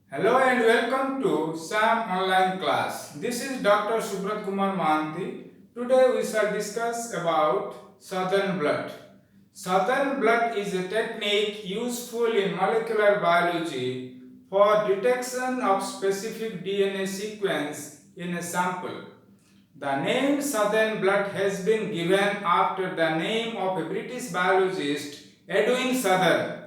Hello and welcome to SAM online class. This is Dr. Subrat Kumar Mahanti. Today we shall discuss about southern blot. Southern blot is a technique useful in molecular biology for detection of specific DNA sequence in a sample. The name southern blot has been given after the name of a British biologist, Edwin Southern,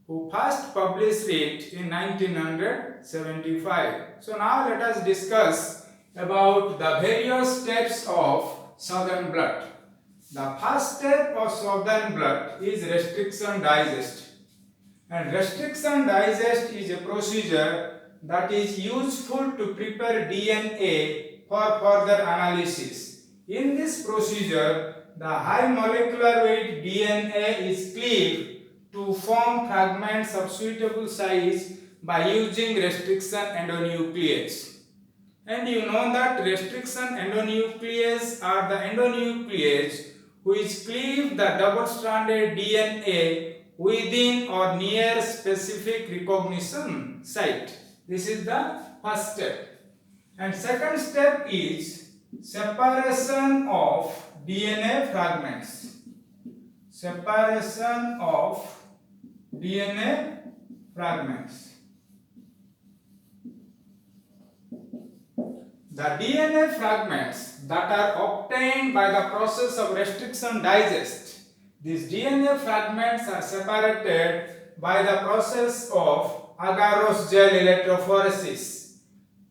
who first published it in 1975. So now let us discuss about the various steps of southern blot. The first step of southern blot is restriction digest. And restriction digest is a procedure that is useful to prepare DNA for further analysis. In this procedure, the high molecular weight DNA is cleaved to form fragments of suitable size by using restriction endonuclease. And you know that restriction endonuclease are the endonuclease which cleave the double-stranded DNA within or near specific recognition site. This is the first step. And second step is separation of DNA fragments. Separation of DNA fragments. The DNA fragments that are obtained by the process of restriction digest, these DNA fragments are separated by the process of agarose gel electrophoresis.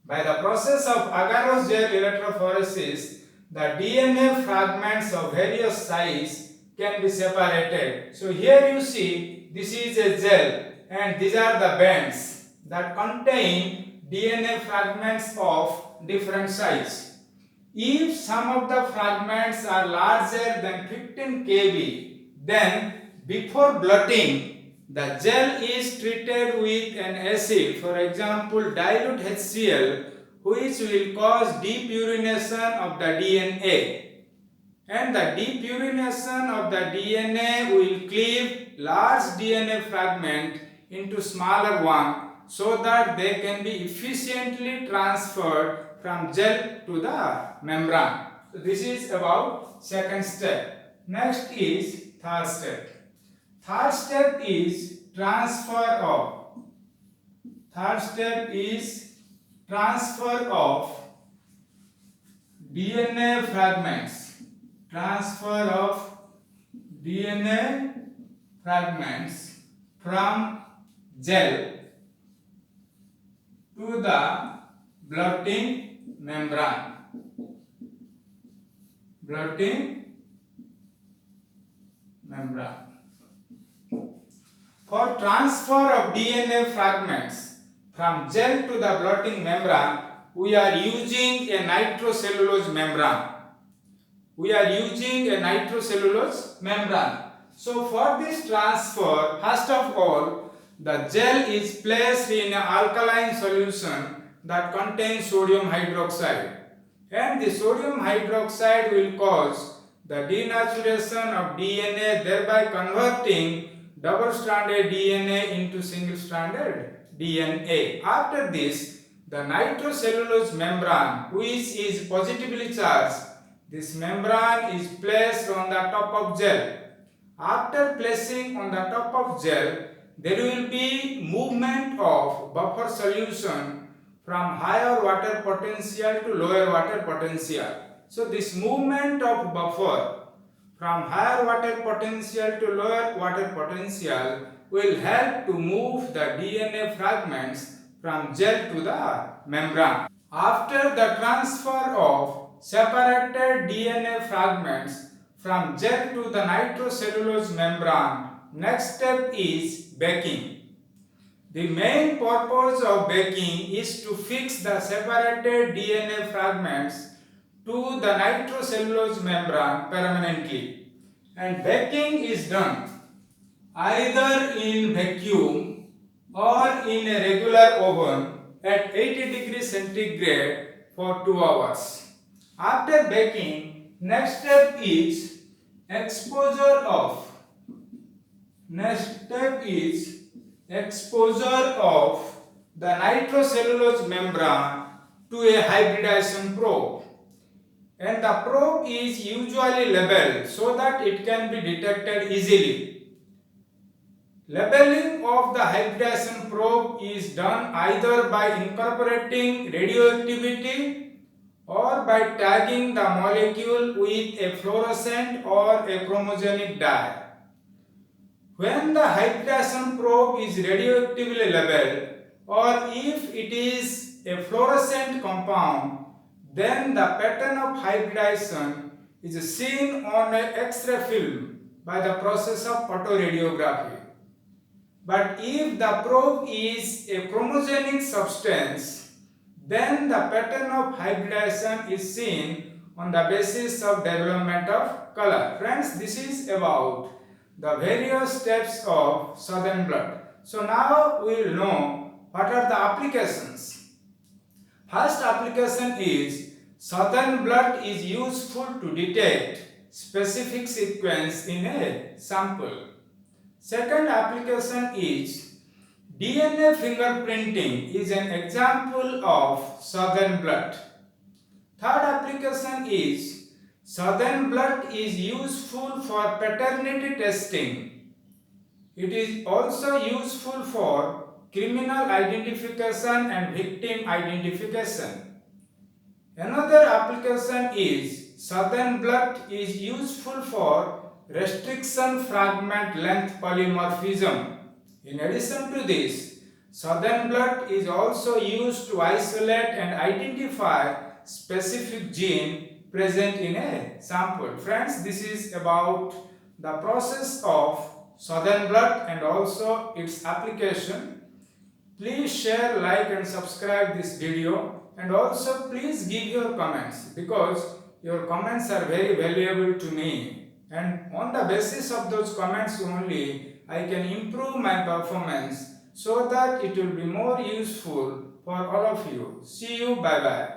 By the process of agarose gel electrophoresis, the DNA fragments of various size can be separated. So here you see this is a gel and these are the bands that contain DNA fragments of different size. If some of the fragments are larger than 15 kb, then before blotting, the gel is treated with an acid, for example dilute HCl, which will cause depurination of the DNA. And the depurination of the DNA will cleave large DNA fragment into smaller one so that they can be efficiently transferred from gel to the membrane. So this is about second step. Next is third step. Third step is transfer of. Third step is transfer of DNA fragments. Transfer of DNA fragments from gel to the blotting membrane. Blotting membrane. For transfer of DNA fragments from gel to the blotting membrane, we are using a nitrocellulose membrane. So for this transfer, first of all, the gel is placed in an alkaline solution that contains sodium hydroxide, and the sodium hydroxide will cause the denaturation of DNA, thereby converting double-stranded DNA into single-stranded DNA. After this, the nitrocellulose membrane, which is positively charged, this membrane is placed on the top of gel. After placing on the top of gel, there will be movement of buffer solution from higher water potential to lower water potential. So this movement of buffer from higher water potential to lower water potential will help to move the DNA fragments from gel to the membrane. After the transfer of separated DNA fragments from gel to the nitrocellulose membrane, next step is baking. The main purpose of baking is to fix the separated DNA fragments to the nitrocellulose membrane permanently. And baking is done either in vacuum or in a regular oven at 80 degrees centigrade for 2 hours. After baking, next step is exposure of the nitrocellulose membrane to a hybridization probe. And the probe is usually labeled so that it can be detected easily. Labeling of the hybridization probe is done either by incorporating radioactivity or by tagging the molecule with a fluorescent or a chromogenic dye. When the hybridization probe is radioactively labeled, or if it is a fluorescent compound, then the pattern of hybridization is seen on an X-ray film by the process of photoradiography. But if the probe is a chromogenic substance, then the pattern of hybridization is seen on the basis of development of color. Friends, this is about the various steps of southern blot. So now we will know what are the applications. First application is southern blot is useful to detect specific sequence in a sample. Second application is DNA fingerprinting is an example of southern blot. Third application is southern blot is useful for paternity testing. It is also useful for criminal identification and victim identification. Another application is southern blot is useful for restriction fragment length polymorphism. In addition to this, southern blot is also used to isolate and identify specific gene present in a sample. Friends, this is about the process of southern blot and also its application. Please share, like and subscribe this video, and also please give your comments because your comments are very valuable to me. And on the basis of those comments only, I can improve my performance so that it will be more useful for all of you. See you, bye bye.